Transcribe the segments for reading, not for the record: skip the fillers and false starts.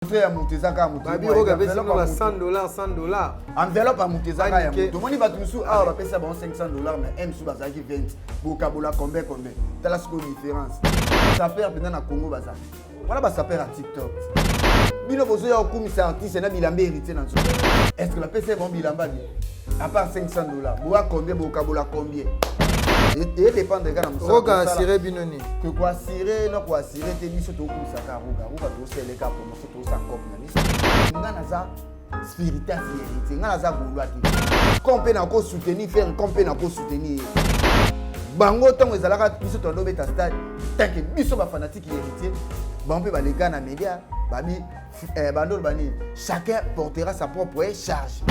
Enveloppe à Moutezaka, $100. Enveloppe à Moutezaka, tout le monde va tout sous. Ah, on va payer ça $500, mais M sous Bazaki 20. Bokabola, combien? T'as la différence. Ça fait un peu dans le Congo, Bazaki. Voilà, ça fait à TikTok. Bino bozo ya okumisa artiste na bilamba hérité dans ça. Est-ce que la PC bon bilamba à part $500? Boa combien bokabola combien? Et dépend des gars dans ça. Roga siré binoni. Que quoi siré non quoi siré te biso to kumisa ka roga to sele ka pour moto to sa cop na biso. Ngana za spiritualité hérité. Ngana za boulwa ti. Compé na ko soutenir faire compé na ko soutenir. Bango tongo ezalaka biso to ndo beta stade. Tant que biso ba fanatique héritier. Bon peut ba les gars na média. Babi, chacun portera sa propre charge.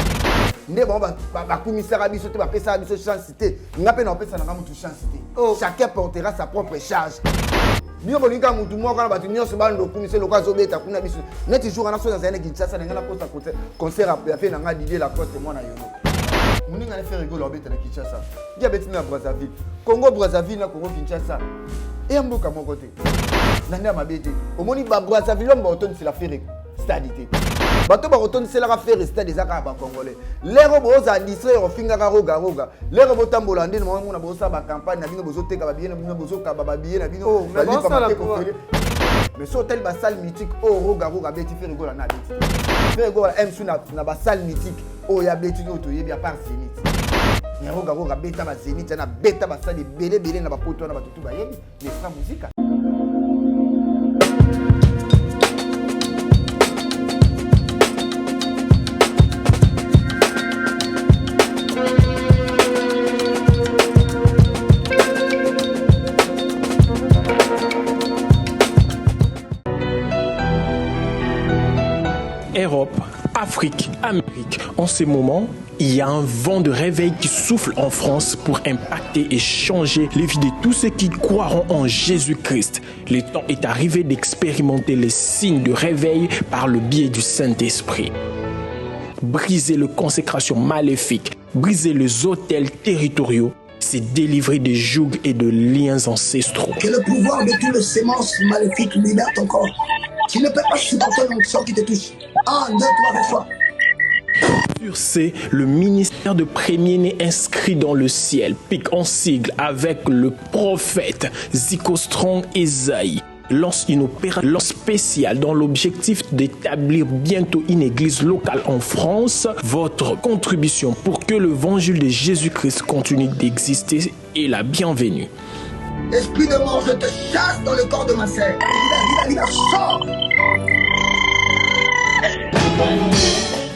Chacun portera sa propre charge. Congo Brazzaville, Congo Kinshasa. Et un beau à mon côté. Nanda mabete. Au moni ba Brazzaville on retourne c'est la faire stadité. Bato ba retourne c'est la faire stade des akaba congolais. Les robots à distraire au finga roga. Les robots tambolande no mona bosa ba campagne na bino bozo teka ba bien na bozo ka ba bien na bino. Mais so tel ba salle mythique oh roga beti faire rigolo na beti. Faire rigolo M sous na ba salle mythique oh ya beti no to yebi a part Zénith. Mais roga beta ba Zénith na beta ba salle belé na ba poto na ba tutu ba yebi. Mais ça musique. Europe, Afrique, Amérique. En ce moment, il y a un vent de réveil qui souffle en France pour impacter et changer les vies de tous ceux qui croiront en Jésus-Christ. Le temps est arrivé d'expérimenter les signes de réveil par le biais du Saint-Esprit. Briser les consécrations maléfiques, briser les autels territoriaux, c'est délivrer des jougs et de liens ancestraux. Que le pouvoir de toutes les sémences maléfiques libère ton corps. Tu ne peux pas supporter l'onction qui te touche. 1, 2, 3, 4. Sur ce, le ministère de premier-né inscrit dans le ciel pique en sigle avec le prophète Zico Strong Esaïe lance une opération spéciale dans l'objectif d'établir bientôt une église locale en France. Votre contribution pour que l'évangile de Jésus-Christ continue d'exister est la bienvenue. Esprit de mort, je te chasse dans le corps de ma sœur. Il sort.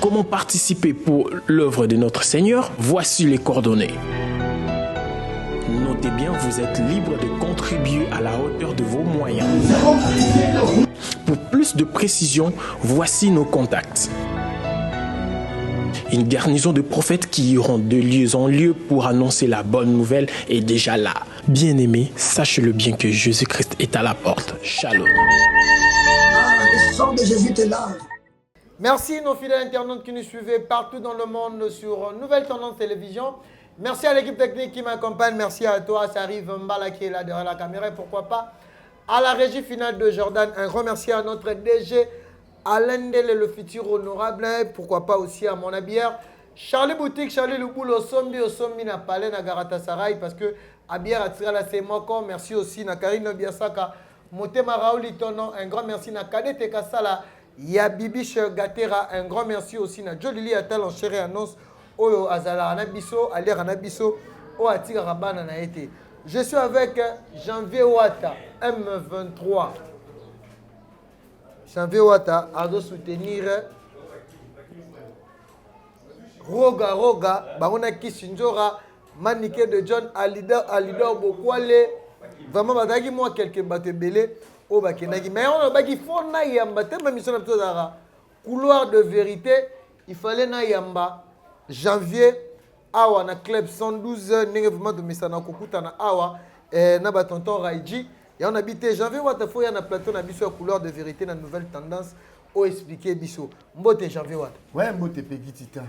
Comment participer pour l'œuvre de notre Seigneur? Voici les coordonnées. Notez bien, vous êtes libre de contribuer à la hauteur de vos moyens. Pour plus de précision, voici nos contacts. Une garnison de prophètes qui iront de lieu en lieu pour annoncer la bonne nouvelle est déjà là. Bien-aimés, sachez-le bien que Jésus-Christ est à la porte. Shalom. Le sang de Jésus te lave. Merci nos fidèles internautes qui nous suivent partout dans le monde sur Nouvelle Tendance Télévision. Merci à l'équipe technique qui m'accompagne. Merci à toi, ça arrive Mbala qui est là derrière la caméra. Et pourquoi pas à la régie finale de Jordan. Un grand merci à notre DG Alain Dele, le futur honorable. Pourquoi pas aussi à mon habilleur Charlie Boutique, Charlie Louboul, au Sombi na Palais, na Galatasaray. Parce que Abier a tiré la Semoko. Merci aussi à Karine Biasaka, Motema Raouli Tonon. Un grand merci à Kadete Kassala. Yabibish Gatera, un grand merci aussi à Jolili Atal en chéri annonce Oyo Azala Anabiso, Aler Anabiso, O Atiga Rabana Naete. Je suis avec Janvier Ouata, M23. Janvier Ouata a de soutenir Roga, Barona Kisinjora, Maniké de John Alida Bokwale. Vraiment, badagi moi quelques batebele. Mais on a dit faut na yamba tellement mission na couloir de vérité il fallait na yamba janvier awa na club 112 n'engagement de misana kokuta na awa na ba tonton Raiji et on habité janvier wata fo ya na plateau na biso couloir de vérité na nouvelle tendance o expliquer biso mbote janvier wata ouais mbote petit tita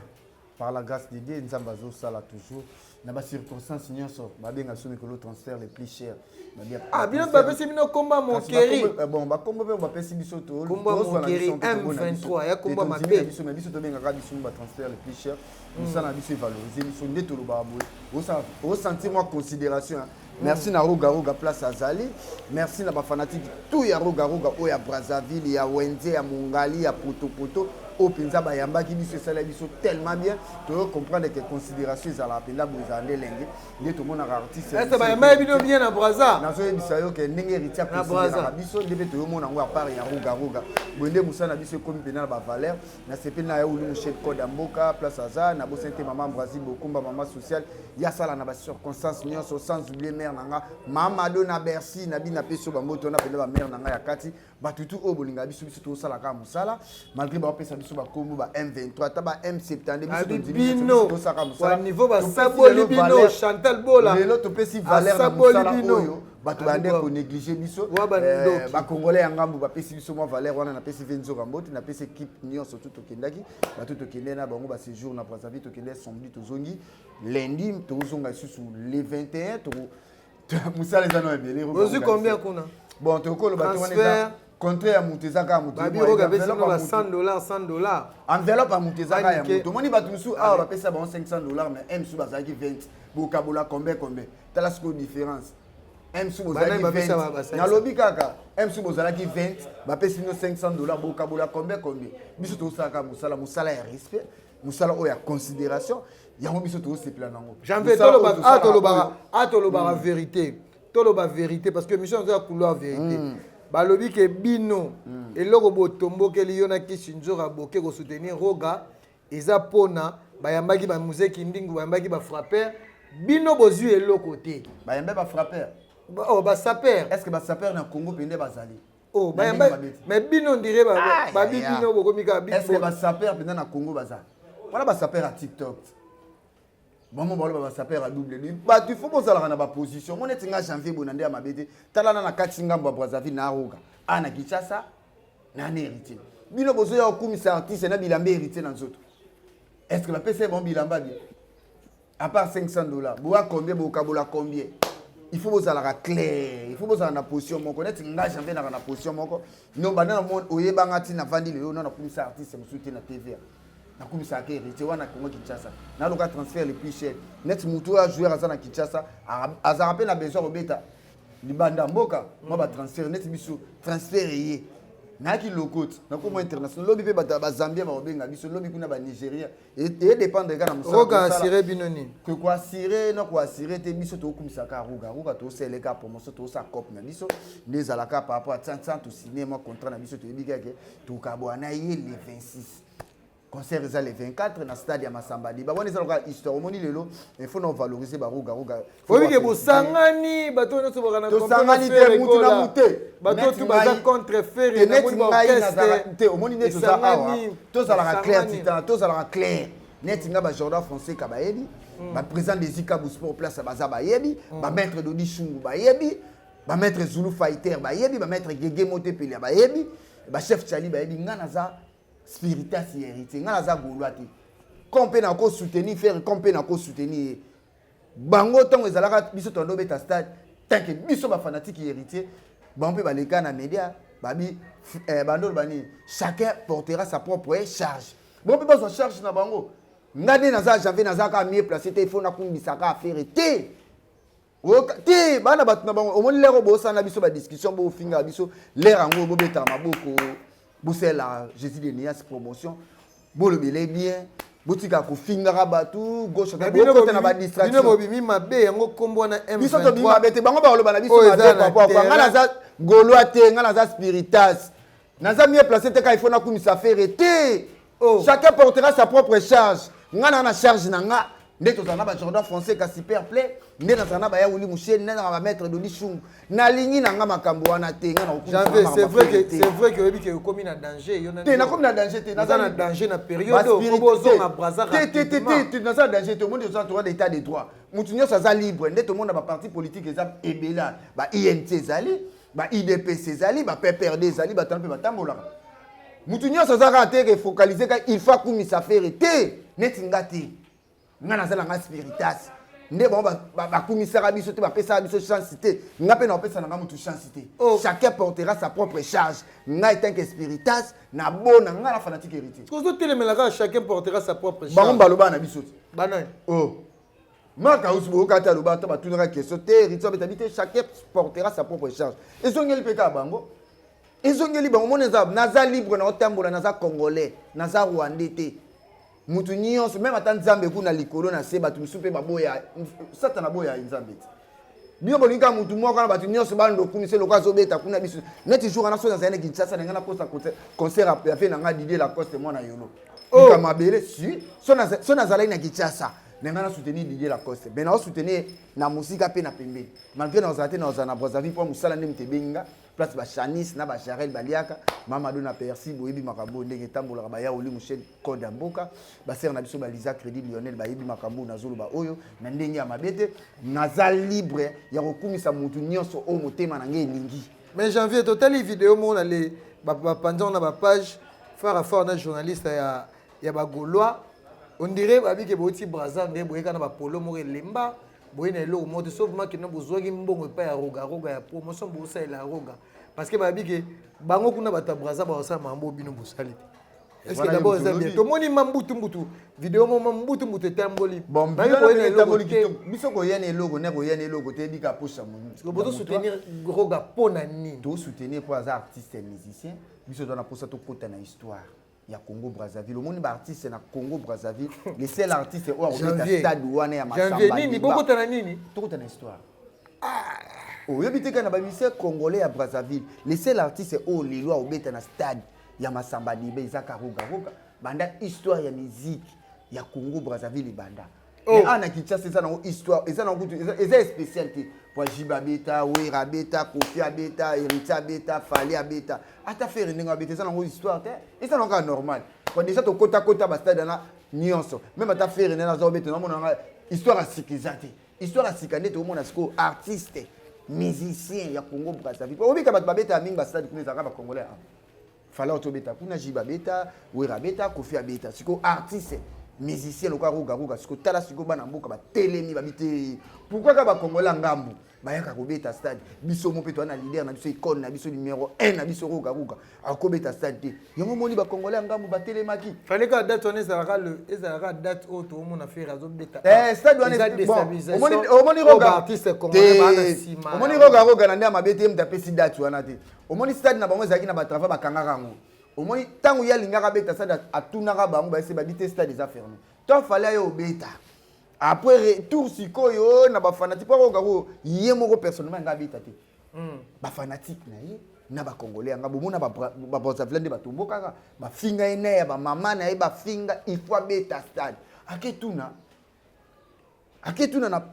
par la grâce de Dieu, nous avons ça toujours. Dans les circonstances, nous avons le transfert les plus chers. Ah, bien, c'est un combat mon chéri. Bon, combat, on va passer sur le combat mon chéri M23. Il y a combat ma paix. Nous avons transfert les plus chers. Nous avons valorisé. Nous avons senti moi considération. Merci na Roga place à Zali. Merci na ba fanatique tout ya Roga ya Brazzaville, ya Wende, ya Mongali, ya Poto. Au Pinza Bayamba qui dit ça biso tellement bien. Tu comprendre que considération ils la penda bozande lengue. Il tout le monde a artiste. Ça Bayamba bien na Brazza. Na so bisayo que ndenge héritier considération biso ndebe to mona ngo à part ya Roga. Bonde musana biso comme pénal ba valeur. Na sepe na ya ulu chef code Mboka place à za na bosente maman Brazil bokumba maman social. Ya sala na ba circonstance nyonso sans oublier mère nanga mama dona Bercy na bina peso ba moto na penda ba mère nanga ya kati ba tutu o bolinga biso to sala ka musala malgré ba pesa biso ba kombo ba M23 ta ba M70 biso to sala ka musala niveau ba saboli bino Chantal Bola lelo to pesi valeur na musala oyo bato bande ko négliger biso ba congolais ya ngambu ba pesi biso mo valeur wana na pesi Venzo Rambote na pesi équipe nyonso tout okendaki ba tout okende na bango ba séjour na Brazzaville to kende samedi to zongi lundi to zonga susu le 21 to musala ezano ebele ozu combien kuna bon to ko lo bato wana contre ya mutezaka mutu babi roga besi no ba $100 enveloppe ya mutezaka ya mutu moni bato musu ah ba pesa ba $500 mais M sou bazaki 20 bokabola combien tala ce différence M sou bozalaki 20 na lobi kaka M sou bozalaki 20 ba pesi no $500 bokabola combien biso to saka musala ya respect musala o ya considération yango biso to se plan nango j'envie toloba vérité toloba vérité parce que mission za couloir vérité balobi ke bino eloko botombokeli yo na kishinzora boke ko soutenir Roga eza pona bayambaki ba museki ndingu bayambaki ba frapper bino bozui eloko te bayambe ba frapper oh ba saper est-ce que ba saper na Congo pende bazali oh bayamba mais bino ndire ba bino bokomika bino est-ce que ba saper pende na Congo bazali voilà ba saper à TikTok maman ba saper à double ba tu faut bozala na ba position on est nga janvier bonande ya mabete talana na katinga mba Brazzaville na Roga ana Kinshasa na héritier bino bozo ya okumisa artiste na bilambe héritier na nzoto est-ce que ba pese bon bilamba bi à part $500 boa combien bokabola combien il faut bozala clair il faut bozala na position moko net nga janvier na position moko no bana monde oyebanga ti na vandi lelo na kumisa artiste musuti na TVA na kumisa ke héritier wana Congo Kinshasa na loka transfert le plus cher net mutu a jouer à na Kinshasa a rappelé na besoin obeta libanda mboka moi ba transfert net biso transfert yé na ki lokote na ko international lobby pe ba Zambia ba obenga biso lobby kuna ba Nigeria et dépendre ga na musala Roga assuré binoni que quoi assurer na ko assurer te biso to kumisa ka Roga to seleka promotion to sa cop na biso les alaka par rapport à 100 to signer mon contrat na biso to yebika ke to kabwana yé le 26 concert les 24 na stade ya Masamba Liba boni ezaloka histoire moni lelo il faut nous valoriser ba Roga faut que bosangani bato nyonso bakana to sangani te mutu na mute bato tu baza contre faire na moni orchestre te omoni net za awa to za la clair titan to za la clair net nga ba Jordan français ka bayebi ba président des Zika Sport place baza bayebi ba maître Dodi Chungu bayebi ba maître Zulu Fighter bayebi ba maître Gege Motepeli bayebi ba chef Chali bayebi nga na za spiritas héritier nga naza goloate kompe na ko soutenir faire kompe na ko soutenir bango tongo ezalaka biso tondo beta stade tant que biso ba fanatique héritier bango pe baleka na média babi bandol bani chacun portera sa propre charge bon pe bazo charge na bango ngade naza janvier naza ka mieux placé te il faut na kumbisa ka affaire te bana batuna bango omoni lero bosa na biso ba discussion bo finga biso lera ngo bo beta maboko c'est la Jésus de Nias promotion bolo belé bien botika ko fingara batu gauche na côté na ba distraction bino bobimi mabe yango kombo na M23 biso to bima bete bango ba loba na biso mabe kwa ngala za goloate ngala za spiritas naza mieux placé te ka il faut na kumisa faire te chacun portera sa propre charge ngana na charge na nga ndeto zana ba Jordan français ka super play ndena zana ba ya uli mushel ndena ba maître Dodi Chungu na lingi na nga makambo wana te nga na okuma c'est vrai que obi ke komi na danger yona te na komi na danger te na danger na période obozo na Brazzaville te na za danger te monde za droit d'état de droit mutu nyoso za libre ndeto monde ba parti politique ezap ebela ba INT ezali ba IDP ezali ba PPRD ezali ba tampe ba tambola mutu nyonso azaka te focaliser ka il faut akumisa affaire te neti nga te nga nazala nga spiritas nde bango bakumisaka biso te bapesaka biso chance te nga mpe na opesa na nga mutu chance te chacun portera sa propre charge nga etanke spiritas na bona nga na fanatique héritier kozotelemela chacun portera sa propre charge bango balobaka na biso te banani maka usi bokata aloba to batunaka question te héritier betabi te chacun portera sa propre charge ezongeli mpe kaka bango ezongeli bango mona naza libre na otambola naza congolais naza rwandais te mutu nyonso même ata nzambe kuna likolo na se bato misu mpe baboya satana boya nzambe te bino bolingi kaka mutu moko na bato nyonso bandokumisa eloko azobeta kuna biso neti jour ana so nazali na kinshasa na ngai naposa concert afe na ngai Didier Lacoste mwana yolo luka mabele si so nazalaki na kinshasa na ngai nasoutenir Didier Lacoste me naosoutenir na mosika mpe na pembeni malgré nazala te nazala na Brazzaville mpo mosala nde motebenga place bachanis na bacharel baliaka mamado na persi boyebi makambo ndenge etambolaka baya oli michel code ya mboka basere na biso baliza crédit lionel bayebi makambo nazoloba oyo na ndenge ya mabe te naza libre ya kokumisa mutu nyonso oyo motema na ngai elingi. Mais janvier totali vidéo mo na le bapanza na bapage fara fort na journaliste ya bagaulois on dirait babike boti braza nde boyeka na bapolo moko elemba boye na eloko moto sauf que no bozwaki mbongo epai ya roga ya promotion bosalela roga parce que babike bango kuna bato braza baosala mambo bino bosali te est-ce que d'abord ça bien tomoni mambutu vidéo mo mambutu etamboli bon biso koyena eloko ne koyena eloko te bika posha mo boto soutenir roga pona nini to soutenir pour az artiste et musicien biso dona posa to kota na histoire ya Congo Brazzaville. Omoni ba artiste na Congo Brazzaville, les seuls artistes au stade wana ya masamba. Janvier nini boko tana nini? Tokota na histoire. Oh, yebite kana ba musicien congolais ya Brazzaville, les seuls artistes au lelo au beta na stade ya masamba dibe izaka roga banda histoire ya musique ya Congo Brazzaville banda. Mais ana Kinshasa ça na histoire, ça na kutu, ça spécialité pour Jiba Beta, Wera Beta, Kofia Beta, Erita Beta, Falia Beta. Ata faire ninga Beta ça na histoire te. Et ça na normal. Quand déjà to kota ba stade na nyonso. Même ata faire na zo Beta na mona histoire à sikizate. Histoire à sikane to mona siko artiste, musicien ya Congo Brazzaville. Obi ka ba Beta mingi ba stade kuna za ba congolais. Fala to Beta kuna Jiba Beta, Wera Beta, Kofia Beta. Siko artiste musicien loka roga siko tala siko bana mboka ba telemi ba bité pourquoi ka ba kongola ngambu bayaka kobeta stade biso mo peto na leader na biso icône na biso numéro 1 na biso roga akobeta stade yango moni ba kongola ngambu ba telemaki fallait que date on ezalaka date auto mo na faire azobeta stade wana bon omoni roga artiste congolais bana sima omoni roga na ndia mabete mtapesi date wana te omoni stade na bango zaki na ba travail ba kangaka ngo omoni tangu ya lingaka beta stade atunaka bango ba ese ba dite stade déjà fermé to fallait yo beta après retour sikoyo na ba fanatique pour roga yé moko personnellement nga beta te ba fanatique na ye na ba congolais nga bomona ba Brazzaville nde batomboka ba finga ene ya ba mama na ye ba finga il faut beta stade aketuna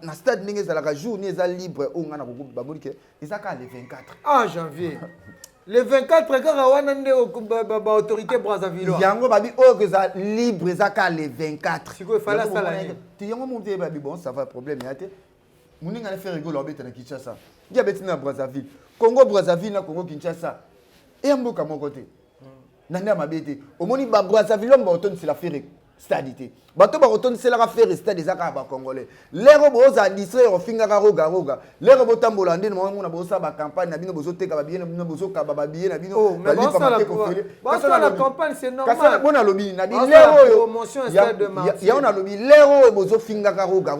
na stade ndenge ezalaka jour ni eza libre o nga na bamoni ke ezaka le 24 janvier le 24 kaka wana nde ba autorité Brazzaville yango babi o que za libre ezaka le 24 siko fala sala ti yango mon te babi bon ça va problème yate muninga na faire rigolo obeta na Kinshasa ya beti na Brazzaville Congo Brazzaville na Congo Kinshasa e mboka moko te na nda mabete omoni ba Brazzaville mba otoni c'est la faire stadité bato ba retourne c'est la faire stade ezaka ba congolais lero boza distraire ofingaka roga lero botambola ndene mwana boza ba campagne na bino bozoteka ba bien bino bozoka ba bien na bino mais bon ça la campagne c'est normal kasa bona lobi na lero promotion stade de marché ya ona lobi lero bozofingaka roga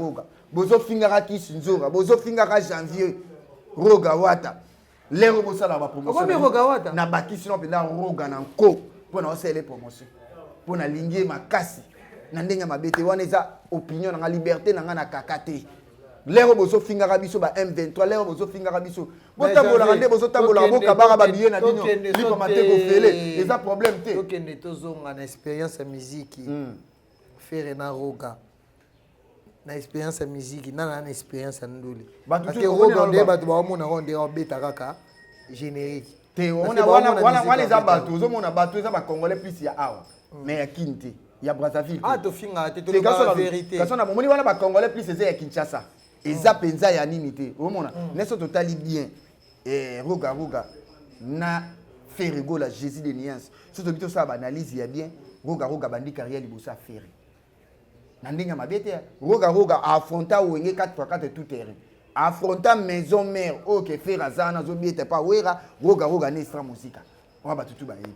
bozofingaka kisinzora bozofingaka janvier roga wata lero bosala ba promotion na bakisi no penda roga na nko pona osele promotion pona lingie makasi na ndenge mabete wana eza opinion na liberté na na kakate lero bozo fingaka biso ba M23 lero bozo fingaka biso botambola nde bozo tambola boka baka ba biye na bino lipa mateko fele eza problème te okende tozonga na expérience ya musique faire na roga na expérience ya musique na expérience ya ndoli parce que roga nde bato ba mona ronde obeta kaka générique te wana eza bato ozomona bato eza ba congolais plus ya awa mais ya kinte ya Brazzaville to finga te to la vérité parce que bomoni wana ba congolais plus eza ya Kinshasa eza penza ya nini te omona neso totali bien roga na Ferrego la Jésus de Niance surtout bito ça analyse ya bien roga bandi carrière libosa Ferré nandinga mabete roga affronta wenge 4x4 tout terrain affronta maison mère OK faire azana zo biete pa wera roga ne extra musique on va tout ba yebi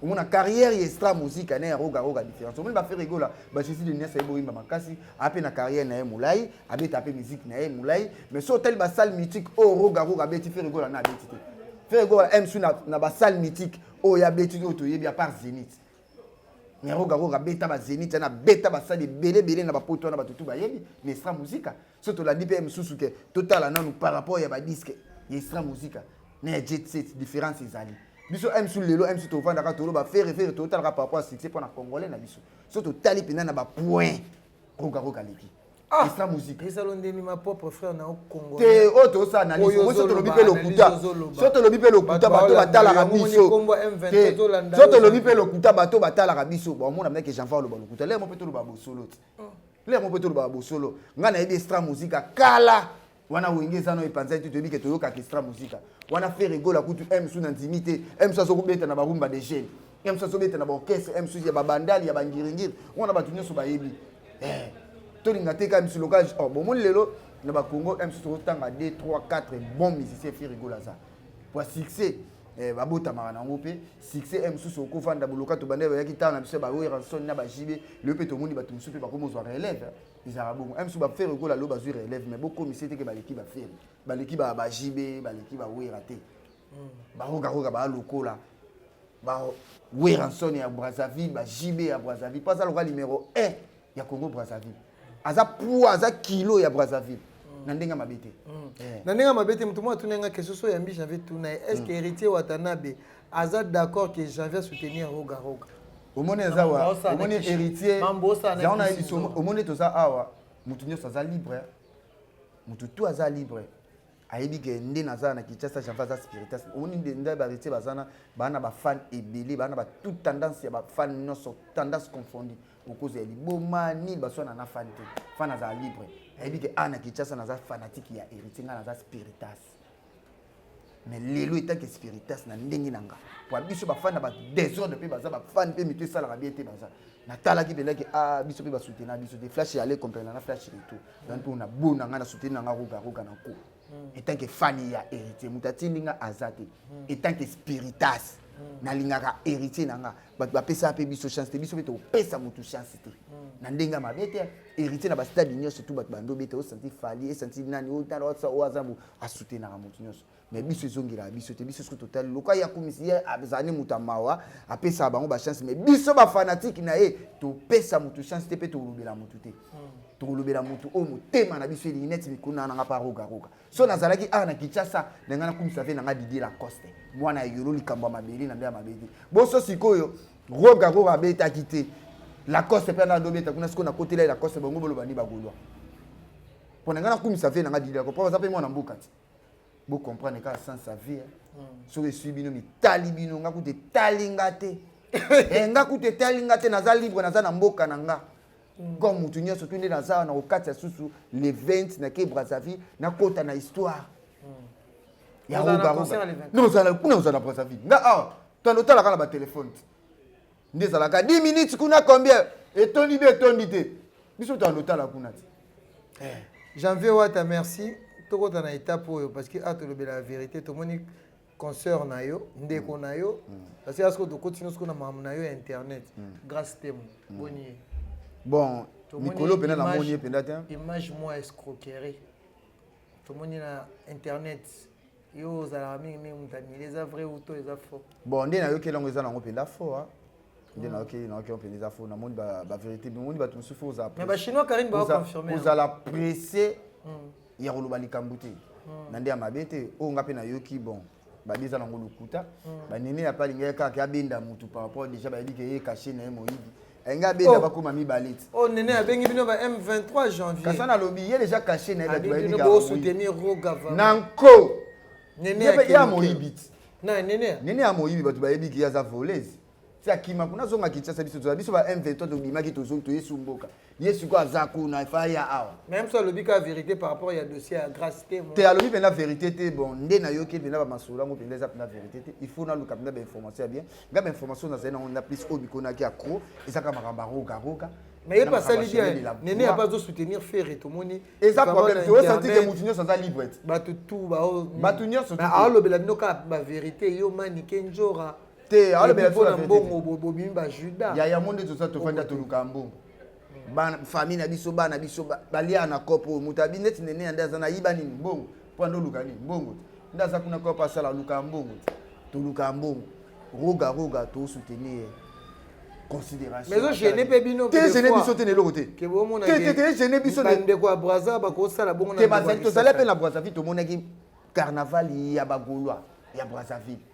on a carrière extra musique na roga différence on va faire rigola ba Jésus de Niance ebo imba makasi ape na carrière na mulai abeta ape musique na mulai mais so tel ba salle mythique oh roga beti faire rigola na beti faire rigola MC na ba salle mythique oh ya beti to yebi à part Zénith mais roga beta ba Zénith na beta ba salle belé na ba poto na ba tutu ba yebi mais extra musique surtout la DPM susuke total na nous par rapport ya ba disque extra musique na jet set différence ezali biso MC lelo MC to vanda ka tolo ba faire total ka par rapport à succès pour na congolais na biso surtout tali pena na ba point roga leki extra musique et ça l'ondeni ma propre frère na Congo te auto ça analyse surtout le bipé lokuta surtout le bipé lokuta bato batala ka biso surtout le bipé lokuta bato batala ka biso bon mona mec Jean-François lo lokuta le mo peto lo ba bosolo le mo peto lo ba bosolo ngana yebi extra musique kala wana wengeza no ipanza tu tobi ke toyoka extra musique wana faire rigola kutu MC na intimité MC so kubeta na barumba de jeunes MC so beta na ba orchestre MC ya babandali ya bangiringiri wana batu nyoso bayebi tolinga te ka MC local oh bon mon lelo na ba Congo MC so tanga 2 3 4 bons musiciens faire rigola ça pour succès babota marana ngope succès MC so ko fanda boloka to bande ya kitana biso ba wera son na ba jibe le pe to mundi ba tumsu pe ba ko mozo relève izara bon MC ba faire rigola lo ba zu relève mais beaucoup misité ke ba l'équipe ba faire ba l'équipe ba jibe ba l'équipe ba wera te ba roga ba lokola ba wera son ya Brazzaville ba jibe ya Brazzaville pas ça le numéro 1 ya Congo Brazzaville aza poids aza kilo ya Brazzaville nandenga mabete nandenga mabete mtu mwa tunenga question so yambi j'avais tourné est-ce que héritier Watanabe aza d'accord que j'avais soutenir roga omone aza wa omone héritier zaona biso omone toza awa mutu nyoso aza libre mutu tout aza libre ayebi ke nde naza na Kinshasa Jean-François spiritas omone nde ba héritier bazana bana ba fan ebele bana ba toute tendance ya ba fan nyoso tendance confondue au cause ya liboma ni basona na fan te fan aza libre ayebi ke ana Kinshasa naza fanatique ya héritier nga naza spiritas mais lelo etant que spiritas na ndenge nanga pour biso ba fan na ba désordre pe baza ba fan pe mitu sala bien te baza na tala ki belaki biso pe ba soutenir biso de flash aller comprendre na flash et tout donc pour na bona nga na soutenir nga roga na ko etant que fan ya héritier mutatindi nga azate etant que spiritas na lingaka héritier nanga ba pesa pe biso chance te biso pe to pesa mutu chance te na ndenga mabete héritier na ba stade nyos surtout ba bando bete o senti fali e senti nani o tala o azamu a soutenir na mutu nyos mais biso ezongira biso te biso total loka ya komisier abzani mutamawa a pesa bango ba chance mais biso ba fanatique na e to pesa mutu chance te pe to lobela mutu te to lobela mutu o mutema na biso eli net mikuna na ngapa roga so nazalaki na Kinshasa ngana komisa fe nga Didier Lacoste mwana yolo likambo mabeli na mbya mabeli boso sikoyo roga beta kité Lacoste pe na dobeta kuna siko na côté là Lacoste bongo bolo bani bagolwa pona ngana komisa fe nga Didier Lacoste pa za pe mwana mbuka ti bo comprendre ka sans sa vie so ke subino mi talibino nga kute talingate nga kute talingate naza libre naza na mboka nanga comme mutu nyoso tunde naza na okati ya susu le 20 na ke Brazzaville na kota na histoire ya roga non ça la Brazzaville nga tono tala kala ba téléphone nde zalaka 10 minutes kuna combien etondi te biso tono tala kuna ti Janvier Wata merci toko na étape parce que atolobe la vérité to moni concert na yo ndeko na yo parce que asko to continue ce qu'on a mamu na yo internet grâce temo boni bon Nicolo pena la moni pena te image moi escroquerie to moni na internet yo za mingi mutani les vrais ou to les faux bon ndé na yo kelongo za nango penda faux ndé na yo penda faux na moni ba vérité moni ba tout faux za mais ba chinois Karine ba confirmer vous allez presser ya koloba likambo te na nde ya mabe te oyo nga mpe nayoki bon babeza nango lokuta banene ya palinga kaka abenda mutu par rapport déjà bayebi ke ye caché na ye moyibi nga abenda bakoma mibale ti nene abengi bino ba M23 janvier kasa nalobi ye déjà caché na ye bato bayebi ka soutenir roga nanko nene ya moyibi ti nene ya moyibi bato bayebi ke ye aza voleuse ti akima kuna zonga Kinshasa biso to biso ba M23 to bimaki to zonga to yesumboka yesu ko azaku na faya awa même ça le bika vérité par rapport il y a dossier à grâce te alobi pena vérité te bon nde na yoki pena ba masula ngo pena za pena vérité te il faut na luka pena ba information bien nga ba information na zena on a plus au bikona ki akro ezaka makamba roga mais il pas ça l'idée Néné a pas de soutenir faire et tout moni et ça problème c'est senti que moutinho sans libre ba tout ba tunir surtout ah le bela binoka ba vérité yo mani kenjora te ah le bela mbongo bobimi ba juda ya monde tout ça to fanda to luka mbongo bana famille na biso bana biso balia na kopo mutabi net Néné ndaza na yiba nini mbongo po ndo luka nini mbongo ndaza kuna kopa sala luka mbongo to luka mbongo roga to soutenir considération mais je n'ai pas bino te je n'ai biso te ne lokote ke bo mona te je n'ai biso de quoi braza ba ko sala bongo na te bazali to sala pe na Brazzaville to monaki carnaval ya bagolois ya Brazzaville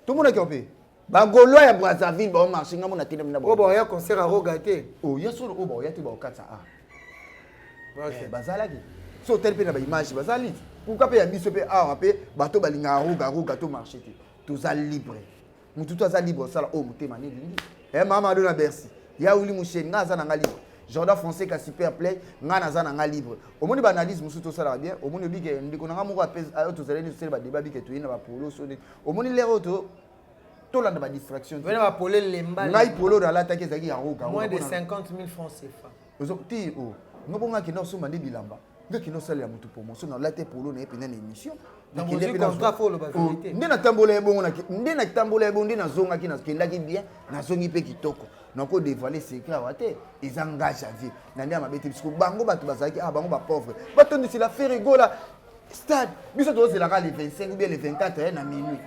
to monaki opé bagolois ya Brazzaville ba marché nga mona tena na bo ba ya concert à rogaté oh ya solo o ba ya te ba okatsa OK bazalaki so tel pe na ba image bazali pourquoi pe ya biso pe pe bato balinga roga to marché te to za libre mutu to za libre sala o mutema ne lingi Maman na Bercy. Ya Ouli Mouchen, nga za nga libre. Jordan Fonseca super play, nga na za nga libre. Au monde banalise musu to sala bien, au monde bige ndiko nga moko apes to zala ni sel ba débat bige to ina ba polo so de. Au monde lero to landa ba distraction. Vena ba polo lemba. Ngai polo dans l'attaque zaki ya roga. Moins de 50 000 francs CFA. Ozo ti o. Ngo nga kino so mande bilamba. Nga kino sala ya mutu promotion na latte polo na epena na émission. Na contrat folo ba vérité. Ndena tambola ebongo na ndena tambola ebongo ndena zonga ki na kendaki bien na zongi pe kitoko. Nako dévoiler secret wate ezanga janvier. Na ndia mabete bisiko bango bato bazaki bango ba pauvre. Bato ndi la faire rigola stade. Biso to c'est la le 25 ou bien le 24 na minuit.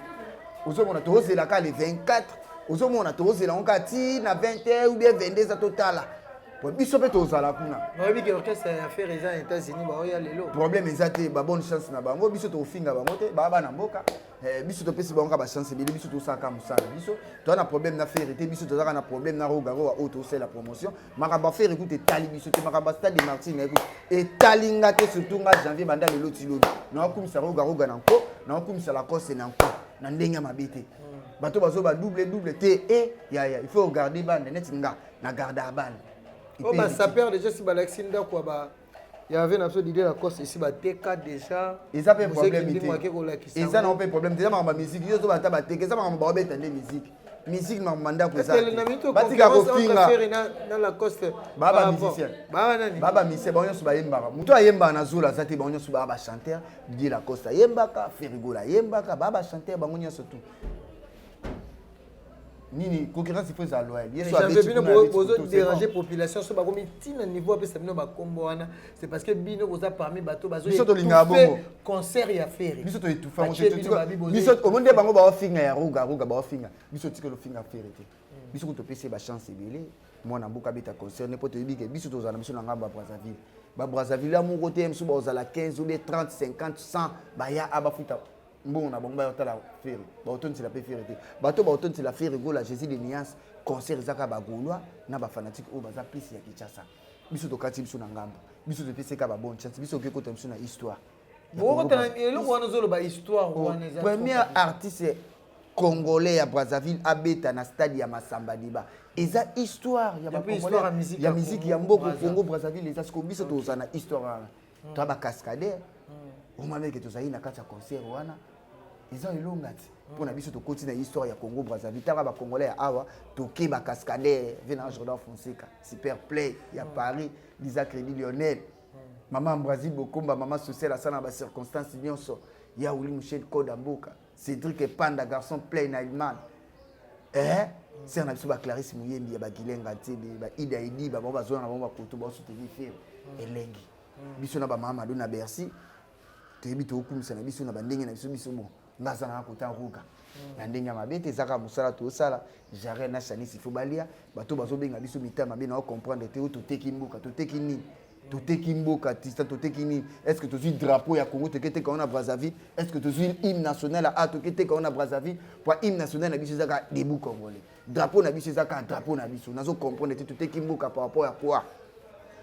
Ozo mona to c'est la le 24. Ozo mona to c'est la onkati na 20h ou bien 22h total. Pour biso pe to zala kuna. No bi ke orchestre ya faire les États-Unis ba oya lelo. Problème ezate ba bonne chance na bango biso to finga bango te ba na mboka. Biso to pesi bango ba chance bile biso to saka musala biso. To na problème na faire te biso to zaka na problème na rogaro a auto c'est la promotion. Makaba faire écoute tali biso te makaba stade de Martin écoute et talinga te surtout nga janvier banda lelo tilolo. Na kumisa rogaro ga nanko, na kumisa la course nanko. Na ndenga mabete. Bato bazo ba double te et il faut regarder bande net nga na garder a balle. Oh bah ça perd déjà si Balaxinda quoi bah il y avait une absolue idée la course ici bah TK déjà et ça pas problème et ça n'a pas problème déjà ma musique yo to bata ba TK ça ma ba beta de musique ma manda ko ça batika ko finga dans la course baba musicien baba musicien ba nyonso ba yembaka muto ayemba na zula ça te ba nyonso ba chanteur di la costa yembaka ferigola yembaka baba chanteur ba nyonso tout nini concurrence il faut ça loyal yeso avec bino bozo déranger population so ba komi tina niveau pe ça bino ba kombo wana c'est parce que bino boza parmi bato bazo biso to linga bongo concert ya faire biso to etufa biso au monde bango ba finga ya roga ba finga biso tiko lo finga faire te biso ko to pese ba chance ebele moi na mboka beta concert n'importe bike biso to zana biso na ngamba Brazzaville amu côté mso ba ozala 15 ou 30 50 100 ba ya abafuta bon na bomba yota la faire ba autonne c'est la pe faire bato ba autonne c'est la faire rigola Jésus de Nias concert zaka ba golois na ba fanatique o baza plus ya Kinshasa biso to kati biso na ngambo biso to pese ka ba bonne chance biso ke kota biso na histoire bon tana elo wana zolo ba histoire wana za premier artiste congolais ya Brazzaville abeta na stade ya Masamba Diba eza histoire ya ba congolais ya musique ya mboko Congo Brazzaville eza sko biso to zana histoire to ba cascadeur o mame ke to zayi na kati ya concert wana ils ont elongati pour biso to continue histoire ya Congo Brazzaville tara ba congolais awa to ke ba cascadeur vena Jordan Fonseca super play ya Paris Lisa Crédit Lionel maman Brazil bokomba maman social à ça na ba circonstances nyonso ya Ouli Mouchen Koda Mboka Cédric Panda garçon play Nightman c'est na biso ba Clarisse Muyembi ya ba Gilenga Tebe ba Ida Idi ba ba zo na ba koto ba soutenir faire elengi biso na ba mama do na Bercy tebi to kumisa na biso na bandenge na biso bon ngaza na kota roga na ndenge mabete zaka musala to sala jarre na chanisi fo balia bato bazo benga biso mitama be na comprendre te to teki mboka to teki nini to teki mboka tista to teki nini est-ce que to suis drapeau ya Congo te kete ka Brazzaville est-ce que to suis hymne national a to kete ka Brazzaville pour hymne national na biso zaka debout congolais drapeau na biso zaka drapeau na biso nazo comprendre te to teki mboka par rapport à quoi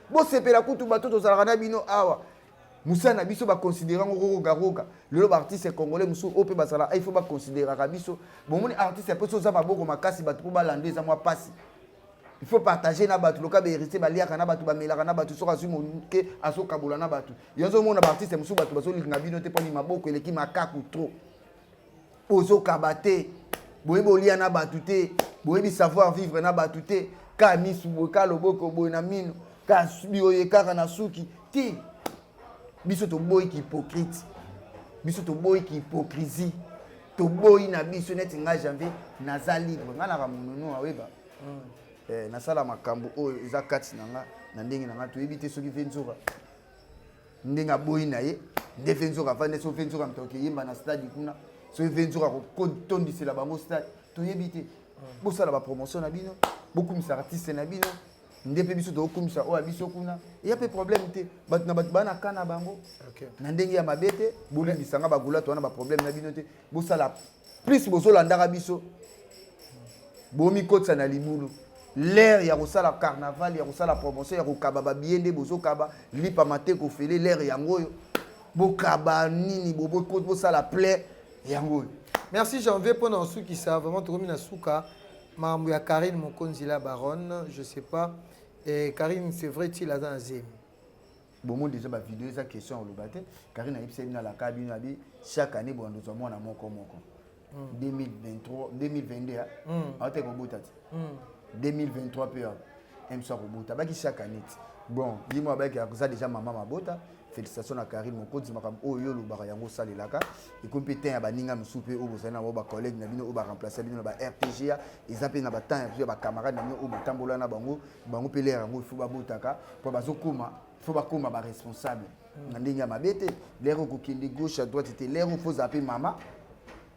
bo sepela kutu bato to zala na bino awa Moussa na biso ba considérer roga le artiste congolais musu ope basala il faut ba considérer biso bon mon artiste peut so za maboko makasi batu po balande za moi passe il faut partager na batu loka be hériter ba liaka na batu ba melaka na batu so kazu ke aso kabula na batu yanzo mona ba artiste musu batu baso linga bino te poni maboko eleki makaku trop ozo kabate boyebo lia na batu te boyebi savoir vivre na batu te ka misu boka loboko boy na mino ka bioye kaka na suki ti biso to boy ki hypocrite biso to boy ki hypocrisie to boy na biso net nga janvier naza libre nga na ramono aweba na sala makambo o eza kati nanga na ndenge nanga to ebite soki venzoka ndenga boy na ye nde venzoka vande so venzoka mtoke yimba na stade kuna so venzoka ko tondisela bango stade to yebite bo sala ba promotion na bino beaucoup mis artiste na bino ndepe biso to komisa o abiso kuna ya pe problème te bat na bat bana kana bango na ndenge ya mabete boli bisanga bagula to wana ba problème na bino te bo sala plus bo solandaka biso bo mi kotsa na libulu l'air ya kosala carnaval ya kosala promotion ya kokaba ba biende bozo kaba lipa mate ko fele l'air yango yo bo kaba nini bo bo sala plaît yango. Merci Janvier pour nos sous qui ça vraiment tout na souka mambo ya Karine Mokonzi la baronne je sais pas. Et Karine, c'est vrai qu'il a dans un zim. Bon, déjà, ma vidéo, c'est question au Lobaté. Karine a eu dans la cabine, chaque année, bon, nous avons un moko. 2023, 2022, on était au bout. 2023, puis, on est au bout. Chaque année. Bon, dis-moi, ça déjà maman ma bota. Félicitations à Karine Mokonzi, makam o yo lobaka yango salelaka. Et comme pétain ya baninga musupe o bozana ba collègue na bino o ba remplacer bino ba RTGA, ezapé na ba temps ya ba camarade na bino o botambola na bango, bango pelé yango il faut ba botaka pour bazokoma, il faut ba koma ba responsable. Na ndenge ya mabete, lero ko kende gauche à droite était lero faut zapper maman.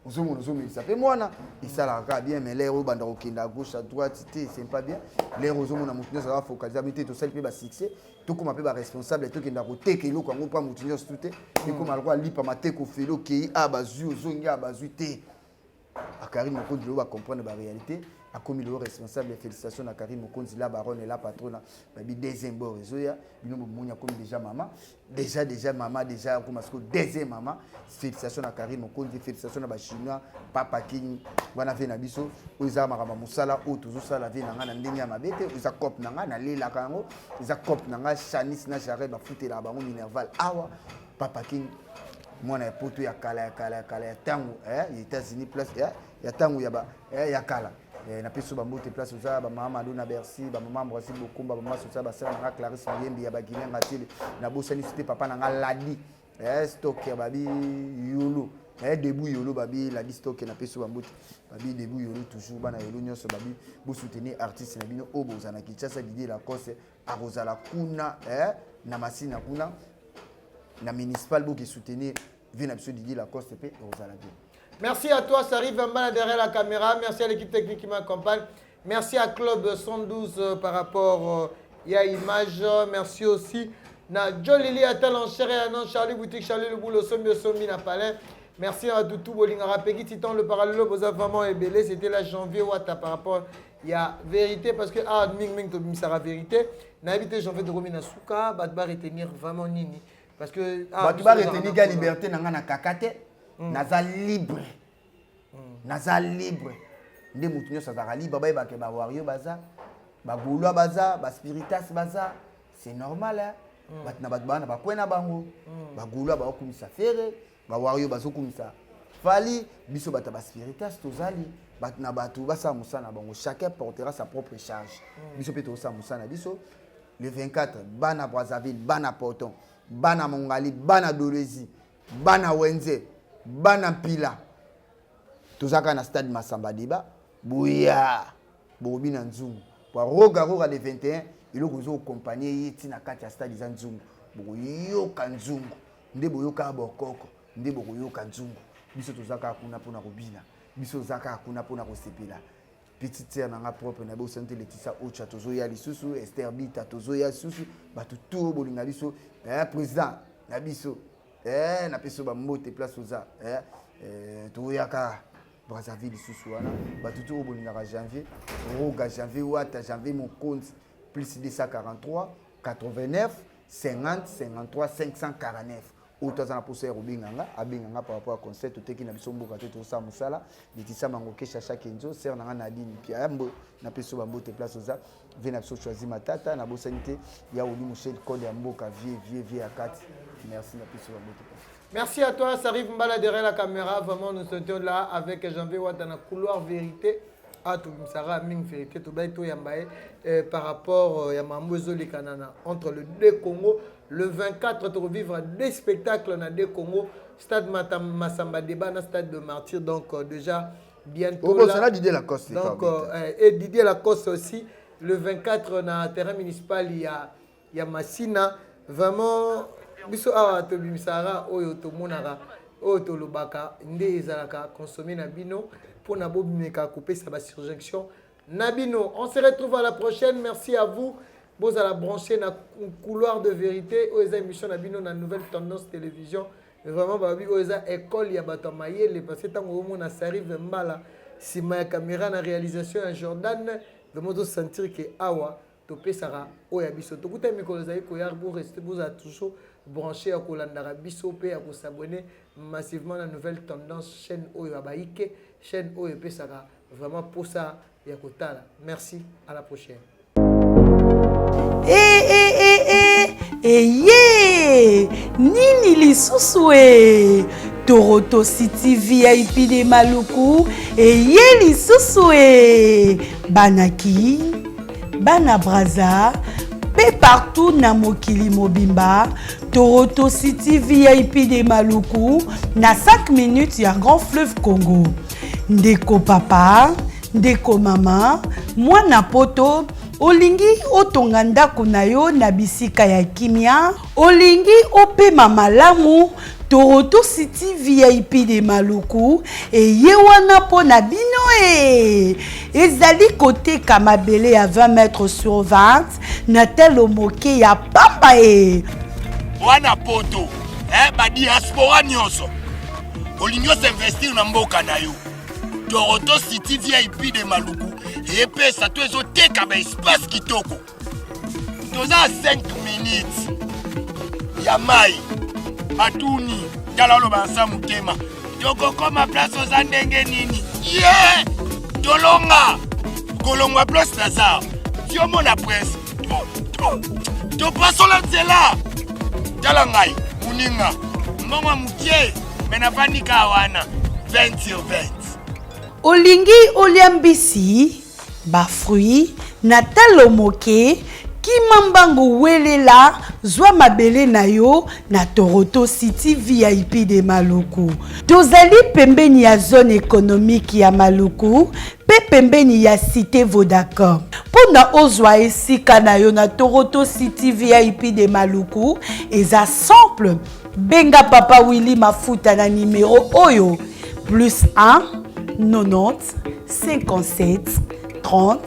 Ozomo zapper mwana, et ça la bien mais lero banda ko kende à gauche à droite c'était c'est pas bien. Lero ozomo na mutu ça va focaliser habiter to celle pe ba succès. Tout comme appelle responsable tout qui n'a roté que l'eau quand on pas moutinho tout et comme algo lipa maté ko felo ki abazu ozonga abazuté a Karim Mokonzi va comprendre la réalité a comme le responsable félicitations à Karim Mokonzi la baronne et la patronne babi deuxième bord réseau bino monya comme déjà maman déjà maman déjà comme parce que deuxième maman félicitations à Karim Mokonzi félicitations à ba chinois papa king wana fe na biso oza makama musala o toujours sala ve na ndenge ya mabete oza cop nanga na lela kango oza cop nanga chanis na jarre ba futela bango minerval awa papa king mwana ya poto ya kala ya tango les États-Unis place ya tango ya ba ya kala na peso ba mbote place oza ba mama Madonna Bercy ba mama Mwasi Bokumba ba mama sosa ba sala na Clarisse Yembi ya ba Guinée ngatile na bosani cité papa na Ladi stock ya babi yolo debout yolo babi la stock na peso ba mbote babi debout yolo toujours bana yolo nyonso babi bo soutenir artiste na bino oboza na Kinshasa Didier Lacoste arozala kuna na masina kuna na municipal qui soutenir vient absolument Didier Lacoste et Rosala. Merci à toi, ça arrive derrière la caméra. Merci à l'équipe technique qui m'accompagne. Merci à Club 112 par rapport à Image. Merci aussi à Jolili Atal en chair et à non Charlie Boutique, Charlie Le Boulot, Somi na Palais. Merci à Toutou Bolingara Peggy Titan, le parallèle, vous avez vraiment ébélé. C'était la janvier Ouatta par rapport à vérité parce que Ming to Misara vérité. N'a évité janvier de Romina Souka, Badba retenir vraiment Nini. Parce que tu vas retenir la liberté dans la kakate, naza libre. Naza libre. Ndé moutinyo sa zara libre, ba ke ba wario baza, ba gouloa baza, ba spiritas baza. C'est normal hein. Bat na bat bana ba kwena bango. Ba gouloa ba okumisa fere, ba wario bazo kumisa. Fali biso bata ba spiritas tozali. Bat na batu basa musana bango, chacun portera sa propre charge. Biso peto sa musana biso. Le 24 bana Brazzaville, bana Porton. Bana Mongali, bana Dorezi, bana Wenze, bana Pila. Tozaka na stade Masamba Diba, Bouya, Bobina Nzungu. Pour Roga le 21, il faut accompagner Yeti na kati ya stade Nzungu. Boyoka Nzungu, nde boyoka bokoko, nde boyoka Nzungu. Biso tozaka kuna pona robina, biso zaka kuna pona kosepela. Petite sœur nanga propre na bo santé Laetitia Ocha tozoya lisusu Esther Bita tozoya lisusu batu tout bolinga biso président na biso na peso ba mbote place oza toyaka Brazzaville lisusu wana batu tout bolinga janvier roga janvier Ouatta janvier Mokonzi plus 243 89 50 53 549 ou tu as un poussé Robinganga abinganga par rapport à concert tout qui na biso mboka tout ça musala litisa mango kesha chaque nzo ser na Nadine Piambo na peso bambo te place oza vena biso choisi matata na bosanité ya Oli Michel Cole ya mboka vie akati merci na peso bambo te. Merci à toi, ça arrive Mbala derrière la caméra. Vraiment, nous sommes là avec Jean-Vé Ouattana, couloir vérité. Ah, tout Sarah Ming vérité, tout baito Yambaye par rapport à Mambozo les Kanana entre le deux Congo. Le 24, tu revivre des spectacles dans deux Congo. Stade Massamba Débat, stade de Martyr. Donc, déjà, bientôt. Oh, là, Didier Lacoste. Donc, et Didier Lacoste aussi. Le 24, dans le terrain municipal, il y a Massina. Vraiment. Biso awa to bimisara oyo to monara oyo to lobaka nde ezalaka consommer na bino pour na bobimeka couper sa surjection na bino. On se retrouve à la prochaine. Merci à vous. Vous allez brancher na couloir de vérité aux émissions na bino na nouvelle tendance télévision. Vraiment babi oza école ya bato mayele parce que tango mona s'arrive mbala si ma caméra na réalisation à Jordan vraiment de sentir que awa to pesara oya biso to kuta mikolo zai ko yar pour rester vous a toujours branché à Kolandara Bissopé à s'abonner massivement à la nouvelle tendance chaîne Oyo Abaïke, chaîne Oyo Pesara. Vraiment pour ça, Yakotala. Merci, à la prochaine. Nini lisusu Toronto City VIP de Maluku lisusu Banaki Bana Braza pe partout na mokili mobimba. Toronto City VIP de Maluku na 5 minutes ya Grand Fleuve Congo. Ndeko papa, ndeko mama, mwana poto, olingi otonga ndako na yo na bisika ya kimia, olingi opema malamu. Toronto City VIP de Maluku ye wana po na bino ezali côté Kamabele à 20 mètres sur 20 na telo moke ya papa wana poto ba diaspora nyonso olingo s'investir na mboka na yo. Toronto City VIP de Maluku epesa to ezoteka ba espace kitoko toza 5 minutes ya mai Atuni, Dalalo Bansa Mutema, Toko Koma Place aux Andenge Nini, yeah! Tolonga, Kolonga Place Lazare, Diomo la presse, to passo la zela, Dalangai, Muninga, Mama Moukie, Menafanika Awana, 20 sur 20. Olingi Oliambisi, ba fruit, Natalo Moke, Kimambango welela zwa mabele na yo na Toronto City VIP de Maluku. Tozali pembeni ya zone économique ya Maluku, pe pembeni ya cité Vodacom. Pona ozwa esika na yo na Toronto City VIP de Maluku, eza simple. Benga papa Willy Mafuta na numéro oyo +1 90 57 30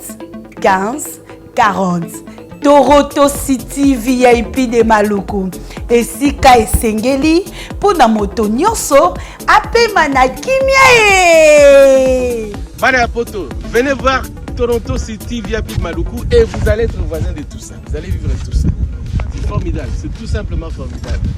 15 40. Toronto City VIP de Maluku. Esika esengeli pona moto nyonso apema na kimia Bana poto, venez voir Toronto City VIP de Maluku et vous allez être voisin de tout ça. Vous allez vivre tout ça. C'est formidable, c'est tout simplement formidable.